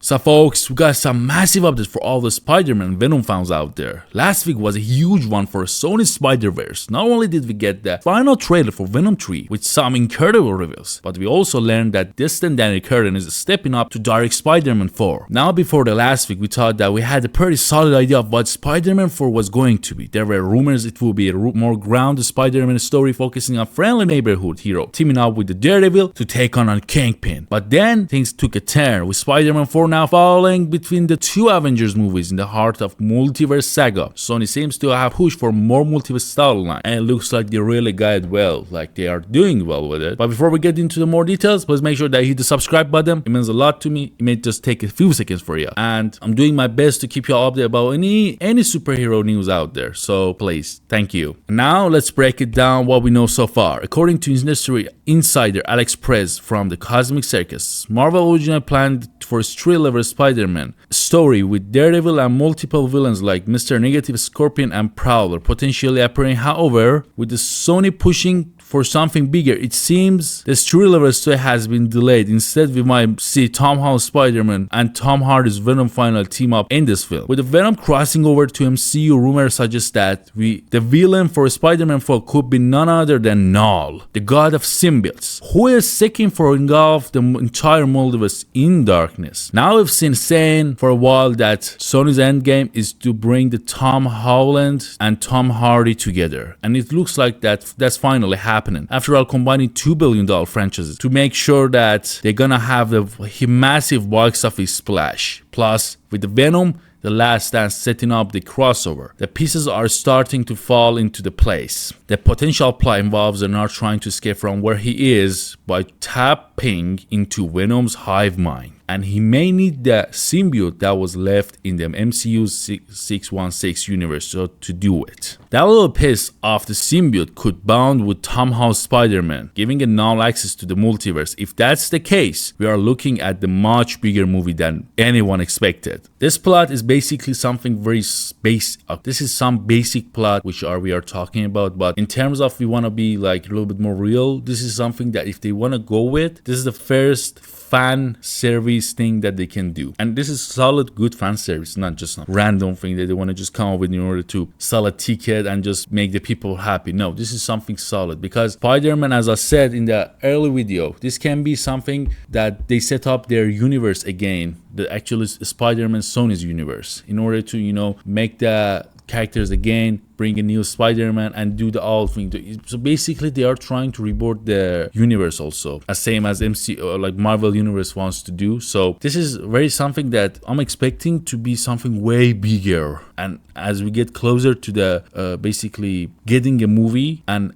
So folks, we got some massive updates for all the Spider-Man and Venom fans out there. Last week was a huge one for Sony's Spider-Verse. Not only did we get the final trailer for Venom 3 with some incredible reveals, but we also learned that distant Danny Curran is stepping up to direct Spider-Man 4. Now before the last week, we thought that we had a pretty solid idea of what Spider-Man 4 was going to be. There were rumors it will be a more grounded Spider-Man story focusing on friendly neighborhood hero teaming up with the Daredevil to take on Kingpin. But then things took a turn with Spider-Man 4 now falling between the two Avengers movies in the heart of multiverse saga. Sony seems to have pushed for more multiverse storyline, and it looks like they really got it well, like they are doing well with it. But before we get into the more details, please make sure that you hit the subscribe button. It means a lot to me. It may just take a few seconds for you, and I'm doing my best to keep you all updated about any superhero news out there, so please, thank you. Now let's break it down what we know so far. According to industry insider Alex Perez from the Cosmic Circus, Marvel originally planned for a three-level Spider-Man story with Daredevil and multiple villains like Mr. Negative, Scorpion, and Prowler potentially appearing. However, with the Sony pushing for something bigger, it seems this three-level story has been delayed. Instead, we might see Tom Holland's Spider-Man and Tom Hardy's Venom final team up in this film. With the Venom crossing over to MCU, rumors suggest that the villain for Spider-Man 4 could be none other than Knull, the god of symbiotes, who is seeking for engulf the entire multiverse in darkness. Now we've seen saying for a while that Sony's endgame is to bring the Tom Holland and Tom Hardy together, and it looks like that's finally happening. After all, combining $2 billion franchises to make sure that they're gonna have a massive box office splash. Plus, with the Venom, the Last Dance setting up the crossover, the pieces are starting to fall into the place. The potential plot involves Bernard trying to escape from where he is by tapping into Venom's hive mind, and he may need the symbiote that was left in the MCU's 616 universe to do it. That little piece of the symbiote could bond with Tom Holland's Spider-Man, giving a Knull access to the multiverse. If that's the case, we are looking at the much bigger movie than anyone expected. This plot is basically something very basic. This is some basic plot which we are talking about, but in terms of we want to be like a little bit more real, this is something that if they want to go with, this is the first fan service thing that they can do, and this is solid good fan service, not just some random thing that they want to just come up with in order to sell a ticket and just make the people happy. No, this is something solid, because Spider-Man, as I said in the early video, this can be something that they set up their universe again, the actual Spider-Man Sony's universe, in order to make the characters again, bring a new Spider-Man and do the all thing. So basically they are trying to reboot the universe also, as same as MCU like Marvel universe wants to do. So this is very something that I'm expecting to be something way bigger, and as we get closer to the basically getting a movie, and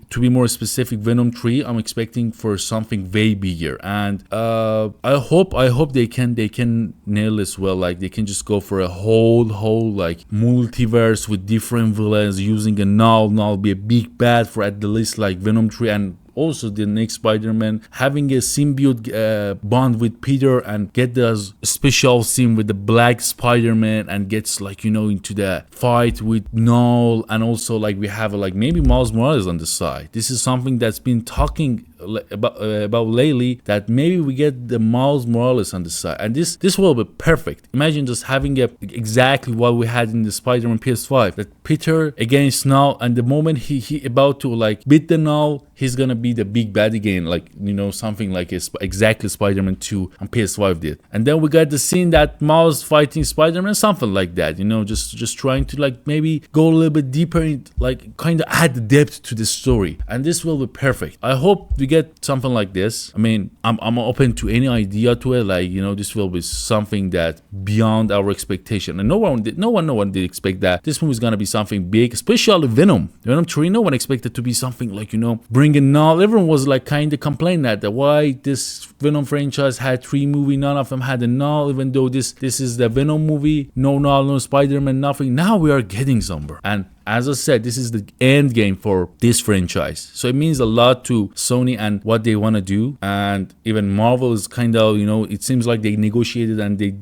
to be more specific, Venom 3, I'm expecting for something way bigger, and I hope they can nail this well. Like they can just go for a whole like multiverse with different villains using a Knull be a big bad for at the least like Venom 3, and also the next Spider-Man having a symbiote bond with Peter and get the special scene with the black Spider-Man and gets like into the fight with Knull, and also like we have like maybe Miles Morales on the side. This is something that's been talking about lately, that maybe we get the Miles Morales on the side, and this will be perfect. Imagine just having exactly what we had in the Spider-Man PS5, that Peter against Knull, and the moment he about to like beat the Knull, he's gonna be the big bad again, like something like exactly Spider-Man 2 on PS5 did. And then we got the scene that Miles fighting Spider-Man, something like that, just trying to like maybe go a little bit deeper in, like kind of add depth to the story, and this will be perfect. I hope we get something like this. I mean, I'm open to any idea to it, like this will be something that beyond our expectation, and no one did expect that this movie is gonna be something big, especially Venom 3. No one expected to be something like bringing Knull. Everyone was like kind of complaining that why this Venom franchise had 3 movies, none of them had a Knull, even though this is the Venom movie, no Knull, no Spider-Man, nothing. Now we are getting somewhere, and as I said, this is the end game for this franchise, so it means a lot to Sony and what they want to do. And even Marvel is kind of it seems like they negotiated and they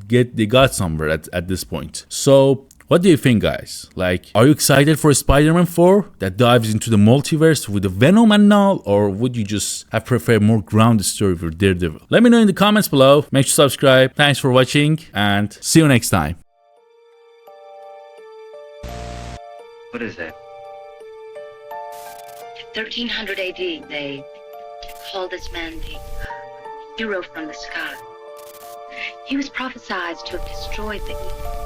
got somewhere at this point. So What do you think, guys? Like, are you excited for Spider-Man 4 that dives into the multiverse with the Venom and Knull, or would you just have preferred more grounded story for Daredevil? Let me know in the comments below. Make sure to subscribe. Thanks for watching, and see you next time. What is that? 1300 AD, they called this man the hero from the sky. He was prophesied to have destroyed the evil